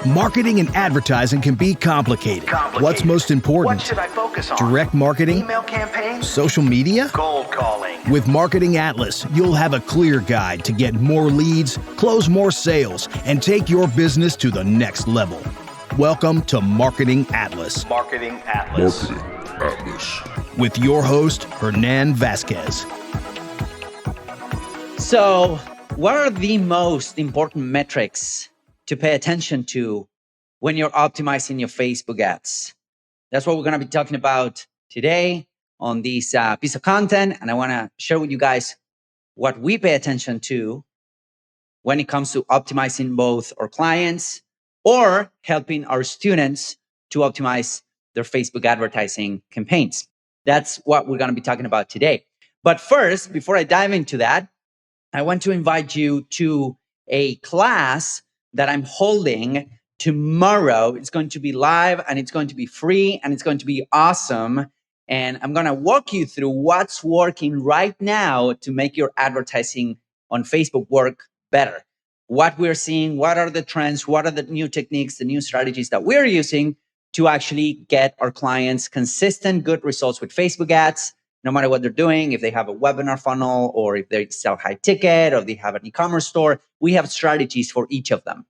Marketing and advertising can be complicated. What's most important? What should I focus on? Direct marketing? Email campaigns? Social media? Cold calling? With Marketing Atlas, you'll have a clear guide to get more leads, close more sales, and take your business to the next level. Welcome to Marketing Atlas. Marketing Atlas. Marketing Atlas. With your host, Hernan Vasquez. So, what are the most important metrics to pay attention to when you're optimizing your Facebook ads? That's what we're going to be talking about today on this piece of content. And I want to share with you guys what we pay attention to when it comes to optimizing both our clients or helping our students to optimize their Facebook advertising campaigns. That's what we're going to be talking about today. But first, before I dive into that, I want to invite you to a class that I'm holding tomorrow. It's going to be live and it's going to be free and it's going to be awesome. And I'm going to walk you through what's working right now to make your advertising on Facebook work better. What we're seeing, what are the trends, what are the new techniques, the new strategies that we're using to actually get our clients consistent, good results with Facebook ads, no matter what they're doing. If they have a webinar funnel or if they sell high ticket or they have an e-commerce store, we have strategies for each of them.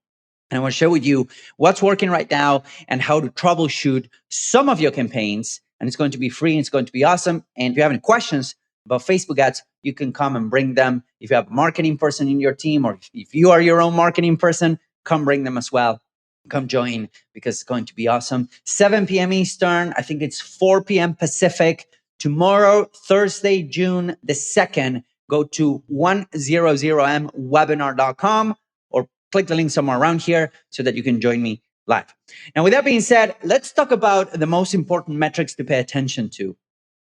And I want to share with you what's working right now and how to troubleshoot some of your campaigns. And it's going to be free and it's going to be awesome. And if you have any questions about Facebook ads, you can come and bring them. If you have a marketing person in your team or if you are your own marketing person, come bring them as well. Come join because it's going to be awesome. 7 p.m. Eastern. I think it's 4 p.m. Pacific. Tomorrow, Thursday, June the 2nd, go to 100mwebinar.com or click the link somewhere around here so that you can join me live. Now, with that being said, let's talk about the most important metrics to pay attention to.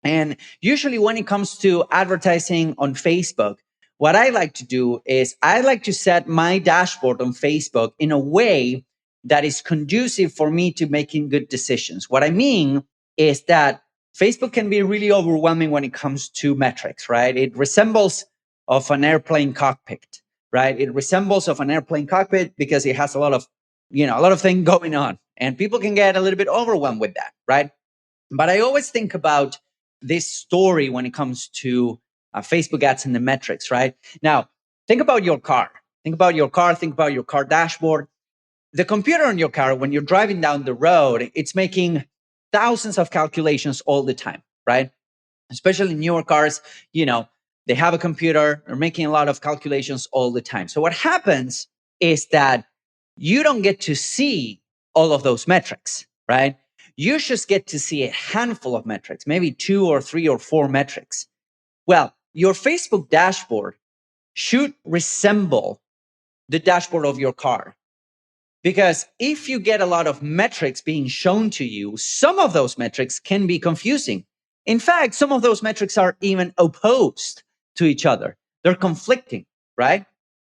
And usually when it comes to advertising on Facebook, what I like to do is I like to set my dashboard on Facebook in a way that is conducive for me to making good decisions. What I mean is that Facebook can be really overwhelming when it comes to metrics, right? It resembles of an airplane cockpit, right? It resembles of an airplane cockpit because it has a lot of things going on and people can get a little bit overwhelmed with that, right? But I always think about this story when it comes to Facebook ads and the metrics, right? Now, think about your car. Think about your car dashboard. The computer on your car, when you're driving down the road, it's making thousands of calculations all the time, right? Especially newer cars, they have a computer, they're making a lot of calculations all the time. So what happens is that you don't get to see all of those metrics, right? You just get to see a handful of metrics, maybe 2 or 3 or 4 metrics. Well, your Facebook dashboard should resemble the dashboard of your car. Because if you get a lot of metrics being shown to you, some of those metrics can be confusing. In fact, some of those metrics are even opposed to each other. They're conflicting, right?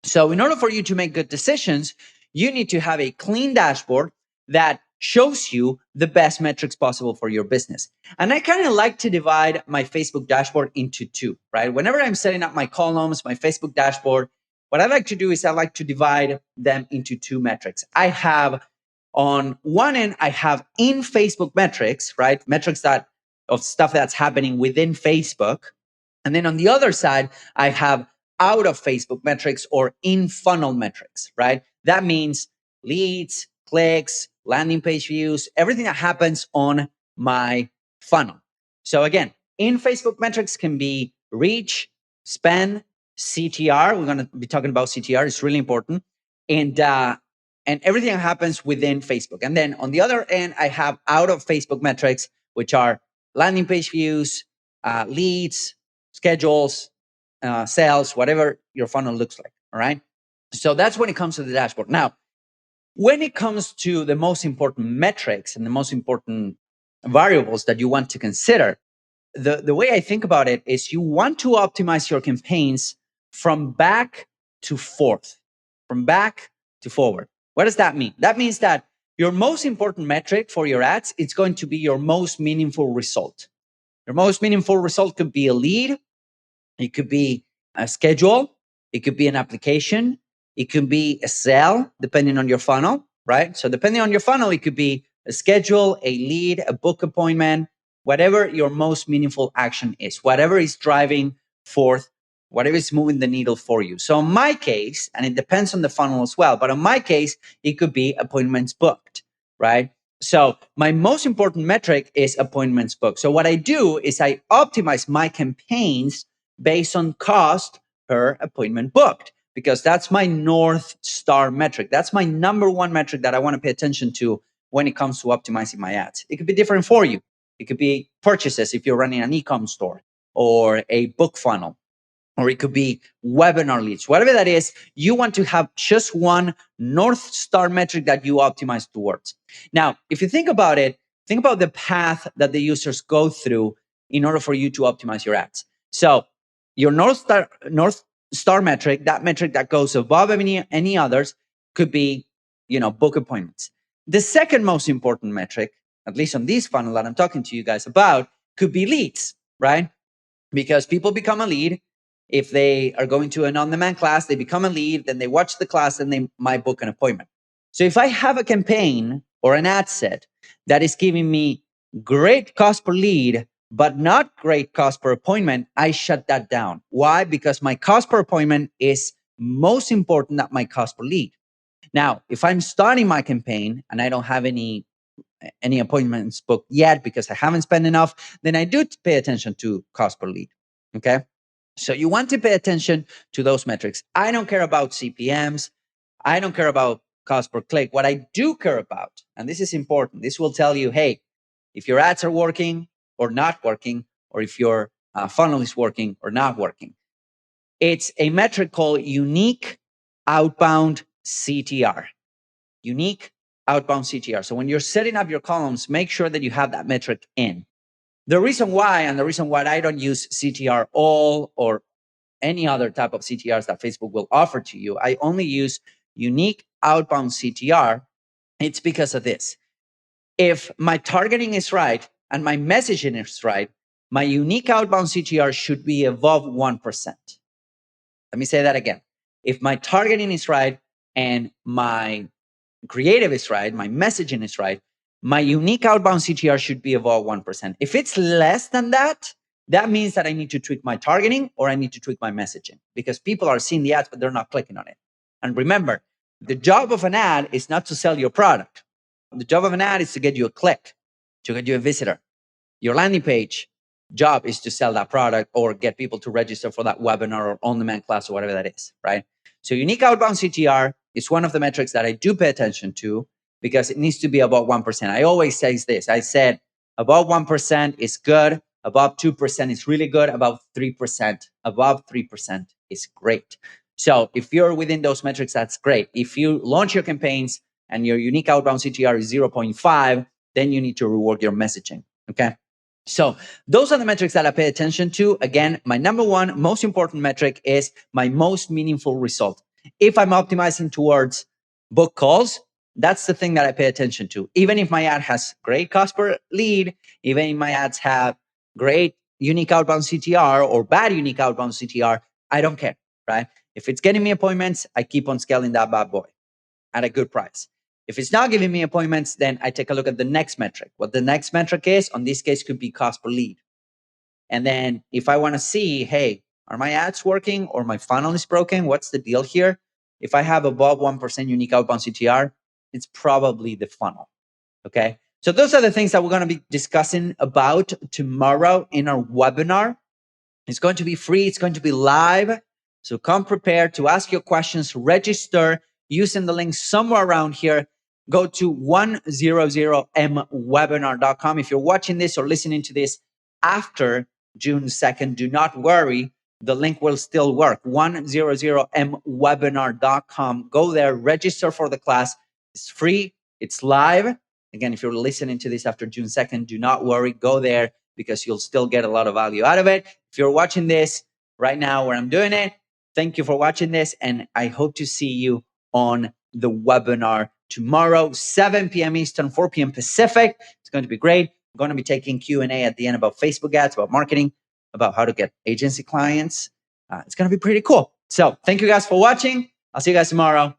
So in order for you to make good decisions, you need to have a clean dashboard that shows you the best metrics possible for your business. And I kind of like to divide my Facebook dashboard into 2, right? Whenever I'm setting up my columns, my Facebook dashboard, what I like to do is I like to divide them into 2 metrics. I have on one end, I have in Facebook metrics, right? Metrics of stuff that's happening within Facebook. And then on the other side, I have out of Facebook metrics or in funnel metrics, right? That means leads, clicks, landing page views, everything that happens on my funnel. So again, in Facebook metrics can be reach, spend, CTR. We're going to be talking about CTR. It's really important. And everything that happens within Facebook. And then on the other end, I have out of Facebook metrics, which are landing page views, leads, schedules, sales, whatever your funnel looks like. All right. So that's when it comes to the dashboard. Now, when it comes to the most important metrics and the most important variables that you want to consider, the way I think about it is you want to optimize your campaigns from back to forth, from back to forward. What does that mean? That means that your most important metric for your ads, it's going to be your most meaningful result. Your most meaningful result could be a lead, It could be a schedule. It could be an application. It could be a sale, depending on your funnel, right? So depending on your funnel, it could be a schedule, a lead, a book appointment, whatever your most meaningful action is, whatever is driving forth, whatever is moving the needle for you. So in my case, and it depends on the funnel as well, but in my case, it could be appointments booked, right? So my most important metric is appointments booked. So what I do is I optimize my campaigns based on cost per appointment booked, because that's my North Star metric. That's my number one metric that I want to pay attention to when it comes to optimizing my ads. It could be different for you. It could be purchases if you're running an e-com store, or a book funnel, or it could be webinar leads. Whatever that is, you want to have just one North Star metric that you optimize towards. Now, if you think about it, think about the path that the users go through in order for you to optimize your ads. So your North Star metric, that metric that goes above any others, could be, book appointments. The second most important metric, at least on this funnel that I'm talking to you guys about, could be leads, right? Because people become a lead. If they are going to an on-demand class, they become a lead, then they watch the class, and they might book an appointment. So if I have a campaign or an ad set that is giving me great cost per lead, but not great cost per appointment, I shut that down. Why? Because my cost per appointment is most important than my cost per lead. Now, if I'm starting my campaign and I don't have any appointments booked yet because I haven't spent enough, then I do pay attention to cost per lead. Okay. So you want to pay attention to those metrics. I don't care about CPMs. I don't care about cost per click. What I do care about, and this is important, this will tell you, hey, if your ads are working or not working, or if your funnel is working or not working. It's a metric called unique outbound CTR. Unique outbound CTR. So when you're setting up your columns, make sure that you have that metric in. The reason why I don't use CTR all or any other type of CTRs that Facebook will offer to you, I only use unique outbound CTR. It's because of this. If my targeting is right and my messaging is right, my unique outbound CTR should be above 1%. Let me say that again. If my targeting is right and my creative is right, my messaging is right, my unique outbound CTR should be above 1%. If it's less than that, that means that I need to tweak my targeting or I need to tweak my messaging, because people are seeing the ads, but they're not clicking on it. And remember, the job of an ad is not to sell your product. The job of an ad is to get you a click, to get you a visitor. Your landing page job is to sell that product or get people to register for that webinar or on-demand class or whatever that is, right? So unique outbound CTR is one of the metrics that I do pay attention to, because it needs to be above 1%. I always say this. I said above 1% is good. Above 2% is really good. Above 3% is great. So if you're within those metrics, that's great. If you launch your campaigns and your unique outbound CTR is 0.5, then you need to rework your messaging, okay? So those are the metrics that I pay attention to. Again, my number one most important metric is my most meaningful result. If I'm optimizing towards book calls, that's the thing that I pay attention to. Even if my ad has great cost per lead, even if my ads have great unique outbound CTR or bad unique outbound CTR, I don't care, right? If it's getting me appointments, I keep on scaling that bad boy at a good price. If it's not giving me appointments, then I take a look at the next metric. What the next metric is, on this case, could be cost per lead. And then if I want to see, hey, are my ads working or my funnel is broken? What's the deal here? If I have above 1% unique outbound CTR, it's probably the funnel. Okay. So those are the things that we're going to be discussing about tomorrow in our webinar. It's going to be free. It's going to be live. So come prepared to ask your questions, register using the link somewhere around here. Go to 100mwebinar.com. If you're watching this or listening to this after June 2nd, do not worry. The link will still work. 100mwebinar.com. Go there, register for the class. It's free. It's live. Again, if you're listening to this after June 2nd, do not worry. Go there because you'll still get a lot of value out of it. If you're watching this right now where I'm doing it, thank you for watching this. And I hope to see you on the webinar tomorrow, 7 p.m. Eastern, 4 p.m. Pacific. It's going to be great. I'm going to be taking Q&A at the end about Facebook ads, about marketing, about how to get agency clients. It's going to be pretty cool. So thank you guys for watching. I'll see you guys tomorrow.